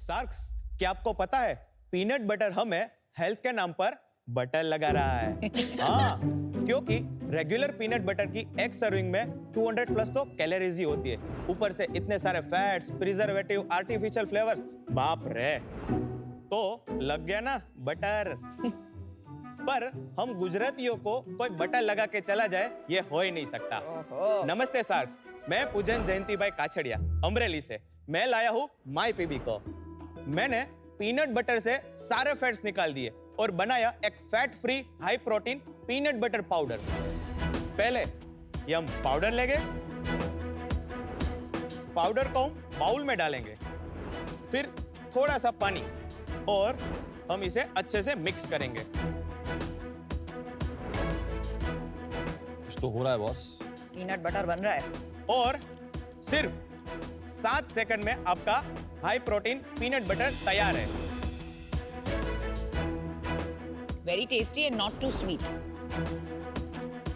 सार्क्स, क्या आपको पता है पीनट बटर हमें हेल्थ के नाम पर बटर लगा रहा है। हाँ, क्योंकि रेगुलर पीनट बटर की एक सर्विंग में 200 प्लस तो कैलोरीज ही होती है, ऊपर से इतने सारे फैट्स, प्रिजर्वेटिव, आर्टिफिशियल फ्लेवर्स, बाप रे। तो लग गया ना बटर। पर हम गुजरातियों को कोई बटर लगा के चला जाए, ये हो ही नहीं सकता। नमस्ते सार्क्स, मैं पूजन जयंती भाई काछड़िया अमरेली से। मैं लाया हूँ माई पीबी को। मैंने पीनट बटर से सारे फैट्स निकाल दिए और बनाया एक fat free high protein peanut butter powder. पहले ये हम पाउडर लेंगे, पाउडर को हम बाउल में डालेंगे, फिर थोड़ा सा पानी और हम इसे अच्छे से मिक्स करेंगे। कुछ तो हो रहा है बॉस। पीनट बटर बन रहा है। और सिर्फ 7 सेकंड में आपका हाई प्रोटीन पीनट बटर तैयार है। Very tasty and not too sweet.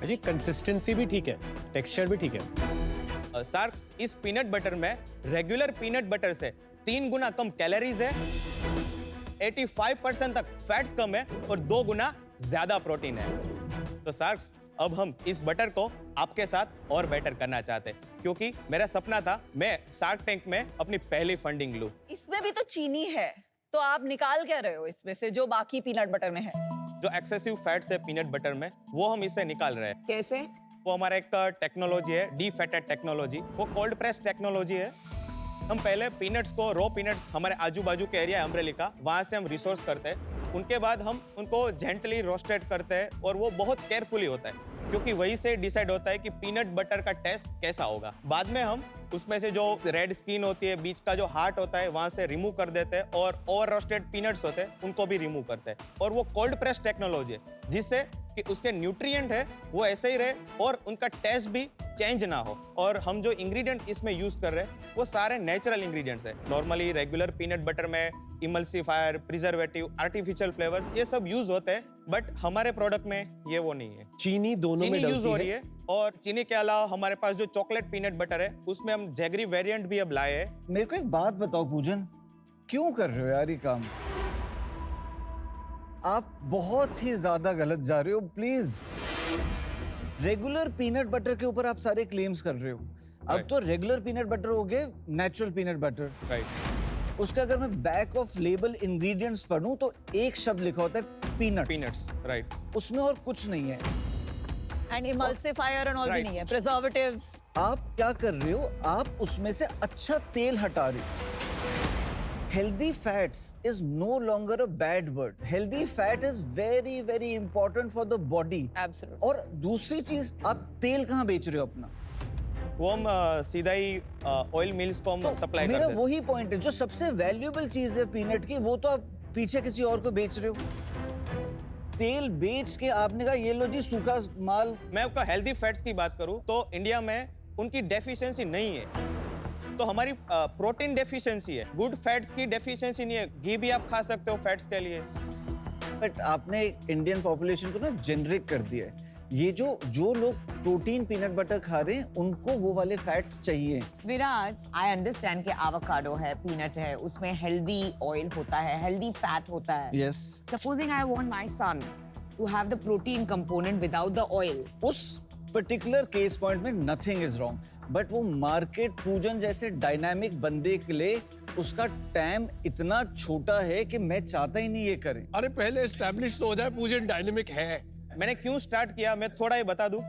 अजी कंसिस्टेंसी भी ठीक है, टेक्सचर भी ठीक है। सार्क्स, इस पीनट बटर में रेगुलर पीनट बटर से 3 गुना कम कैलोरीज है, 85% तक फैट्स कम है और 2 गुना ज्यादा प्रोटीन है। तो सार्क्स, अब हम इस बटर को आपके साथ और बेटर करना चाहते हैं, क्योंकि मेरा सपना था मैं शार्क टैंक में अपनी पहली फंडिंग लूं। इसमें भी तो चीनी है, तो आप निकाल क्या रहे हो इसमें से जो बाकी पीनट बटर में है? जो एक्सेसिव फैट्स है पीनट बटर में, वो हम इसे निकाल रहे हैं। कैसे? वो हमारा एक टेक्नोलॉजी है, डीफैटेड टेक्नोलॉजी। वो कोल्ड प्रेस टेक्नोलॉजी है। हम पहले पीनट्स को, रॉ पीनट्स हमारे आजू बाजू के एरिया है अमरेली का, वहां से हम रिसोर्स करते हैं। उनके बाद हम उनको जेंटली रोस्टेड करते हैं और वो बहुत केयरफुली होता है, क्योंकि वही से डिसाइड होता है कि पीनट बटर का टेस्ट कैसा होगा। बाद में हम उसमें से जो रेड स्किन होती है, बीच का जो हार्ट होता है, वहां से रिमूव कर देते हैं और ओवर रोस्टेड पीनट्स होते हैं उनको भी रिमूव करते हैं। और वो कोल्ड प्रेस टेक्नोलॉजी है, जिससे कि उसके न्यूट्रिएंट है वो ऐसे ही रहे और उनका टेस्ट भी चेंज ना हो। और हम जो इंग्रेडिएंट इसमें यूज कर रहे हैं वो सारे नेचुरल इंग्रेडिएंट्स है। नॉर्मली रेगुलर पीनट बटर में इमल्सिफायर, प्रिजर्वेटिव, आर्टिफिशियल फ्लेवर्स ये सब यूज होते हैं, बट हमारे प्रोडक्ट में ये वो नहीं है। चीनी दोनों में यूज हो डलती रही है और चीनी के अलावा हमारे पास जो चॉकलेट पीनट बटर है उसमें हम जैगरी वेरिएंट भी अब लाए हैं। मेरे को एक बात बताओ पूजन, क्यों कर रहे हो यार ये काम? आप बहुत ही ज्यादा गलत जा रहे हो। प्लीज, रेगुलर पीनट बटर के ऊपर आप सारे क्लेम्स कर रहे हो। अब तो रेगुलर पीनट बटर हो गए नेचुरल पीनट बटर। राइट। उसके अगर मैं बैक ऑफ लेबल इंग्रेडिएंट्स पढ़ूं तो एक शब्द लिखा होता है पीनट्स। राइट। उसमें और कुछ नहीं है। एंड इमल्सिफायर एंड ऑल भी नहीं है, प्रिजर्वेटिव्स। आप क्या कर रहे हो? आप उसमें से अच्छा तेल हटा रहे हो। Healthy fats is no longer a bad word. Healthy fat is very very important for the body. Absolutely. और दूसरी चीज, आप तेल कहाँ बेच रहे हो अपना? वो हम सीधा ही ऑयल मिल्स को हम सप्लाई करते हैं। मेरा वही पॉइंट है, जो सबसे वैल्यूएबल चीज है पीनट की, वो तो आप पीछे किसी और को बेच रहे हो। तेल बेच के आपने कहा ये लो जी सूखा माल। मैं आपका हेल्दी फैट्स की बात करूं तो इंडिया में उनकी डेफिशिएंसी नहीं है। तो हमारी प्रोटीन डेफिशिएंसी है, गुड फैट्स की डेफिशिएंसी नहीं है। घी भी आप खा सकते हो फैट्स के लिए। बट आपने इंडियन पॉपुलेशन को ना जेनरेट कर दिया है। ये जो लोग प्रोटीन पीनट बटर खा रहे हैं उनको वो वाले फैट्स चाहिए। विराज, आई अंडरस्टैंड कि एवोकाडो है, पीनट है, उसमें हेल्दी ऑयल होता है, हेल्दी फैट होता है। Yes. Supposing I want my son to have the protein component without the oil, उस पर्टिकुलर केस पॉइंट में नथिंग इज रॉन्ग, बट वो मार्केट पूजन जैसे डायनामिक बंदे के लिए उसका टाइम इतना छोटा है कि मैं चाहता ही नहीं ये करें। अरे पहले एस्टैब्लिश तो हो जाए पूजन डायनेमिक है। मैंने क्यों स्टार्ट किया, मैं थोड़ा ही बता दूं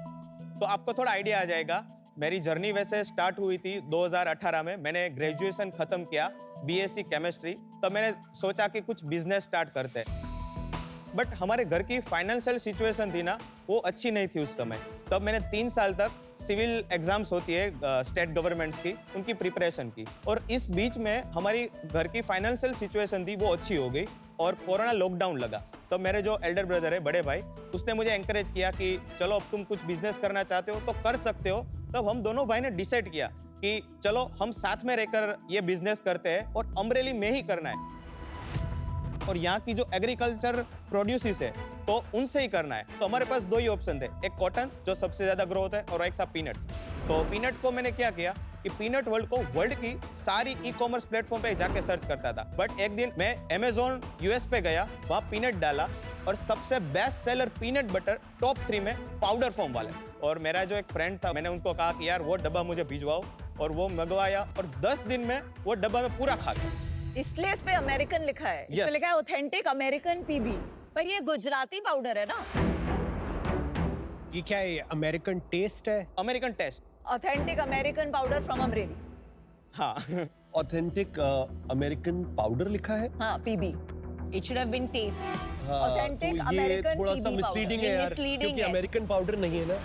तो आपको थोड़ा आइडिया आ जाएगा। मेरी जर्नी वैसे स्टार्ट हुई थी 2018 में। मैंने ग्रेजुएशन खत्म किया, बीएससी केमिस्ट्री। तब मैंने सोचा कि कुछ बिजनेस स्टार्ट करते हैं, बट हमारे घर की फाइनेंशियल सिचुएशन थी ना, वो अच्छी नहीं थी उस समय। तब मैंने 3 साल तक सिविल एग्जाम्स होती है स्टेट गवर्नमेंट्स की, उनकी प्रिपरेशन की। और इस बीच में हमारी घर की फाइनेंशियल सिचुएशन थी वो अच्छी हो गई और कोरोना लॉकडाउन लगा। तब मेरे जो एल्डर ब्रदर है, बड़े भाई, उसने मुझे एंकरेज किया कि चलो अब तुम कुछ बिजनेस करना चाहते हो तो कर सकते हो। तब हम दोनों भाई ने डिसाइड किया कि चलो हम साथ में रहकर ये बिजनेस करते हैं और अमरेली में ही करना है। और यहाँ की जो एग्रीकल्चर प्रोड्यूसेस है तो उनसे ही करना है। तो हमारे पास 2 ही ऑप्शन थे, एक कॉटन जो सबसे ज्यादा ग्रो होता है और एक था पीनट। तो पीनट को मैंने क्या किया, कि पीनट वर्ल्ड को वर्ल्ड की सारी ई कॉमर्स प्लेटफॉर्म पे जाके सर्च करता था। बट एक दिन मैं अमेजोन यूएस पे गया, वहाँ पीनट डाला और सबसे best seller peanut butter top 3 में पाउडर फॉर्म वाले। और मेरा जो एक फ्रेंड था, मैंने उनको कहा कि यार वो डब्बा मुझे भिजवाओ, और वो मंगवाया और 10 दिन में वो डब्बा में पूरा खा गया। इसलिए इस पे अमेरिकन लिखा है, इस पे Yes. लिखा है ऑथेंटिक अमेरिकन पीबी, पर ये गुजराती पाउडर है ना। ये क्या है, अमेरिकन टेस्ट है? American taste. Authentic American powder from Amreli. हाँ ऑथेंटिक अमेरिकन पाउडर लिखा है। हाँ, PB. It should have been taste. हाँ, Authentic तो ये American थोड़ा सा PB powder। मिसलीडिंग है ये यार, misleading क्योंकि है। अमेरिकन पाउडर नहीं है ना,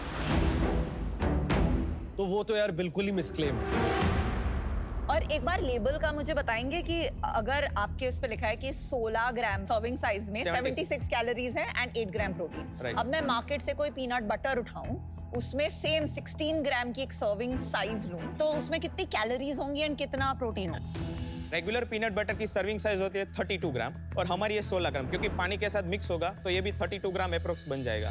तो वो तो यार बिल्कुल ही मिसक्लेम है। और एक बार लेबल का मुझे बताएंगे कि अगर आपके उस पे लिखा है कि 16 ग्राम सर्विंग साइज में 76 कैलोरीज है एंड 8 ग्राम प्रोटीन। Right. अब मैं मार्केट से कोई पीनट बटर उठाऊं, उसमें सेम 16 ग्राम की एक सर्विंग साइज लूं, तो उसमें कितनी कैलोरीज होंगी एंड कितना प्रोटीन होगा? रेगुलर पीनट बटर की सर्विंग साइज होती है 32 ग्राम और हमारी ये 16 ग्राम, क्योंकि पानी के साथ मिक्स होगा तो ये भी 32 ग्राम अप्रोक्स बन जाएगा।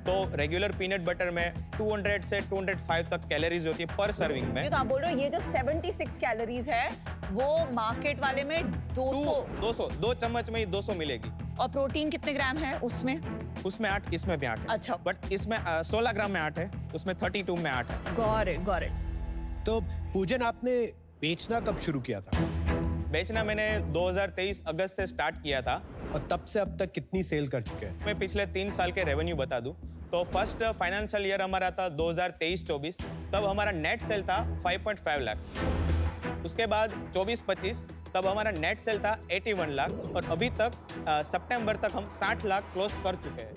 तो रेगुलर पीनट बटर में 200 से 205 तक कैलोरीज होती है पर सर्विंग में। ये तो आप बोल रहे हो ये जो 76 कैलोरीज है वो मार्केट वाले में 200 2 चम्मच में ही 200 मिलेगी। और प्रोटीन कितने ग्राम है उसमें? उसमें 8, इसमें भी 8। अच्छा। बट इसमें 16 ग्राम में 8 है, उसमें 32 में 8 है। Got it. तो पूजन, आपने बेचना कब शुरू किया था? बेचना मैंने 2023 अगस्त से स्टार्ट किया था। और तब से अब तक कितनी सेल कर चुके हैं? मैं पिछले 3 साल के रेवेन्यू बता दूं तो फर्स्ट फाइनेंशियल ईयर हमारा था 2023-24, तब हमारा नेट सेल था 5.5 लाख। उसके बाद 24-25 तब हमारा नेट सेल था 81 लाख, और अभी तक सितंबर तक हम 60 लाख क्लोज कर चुके हैं।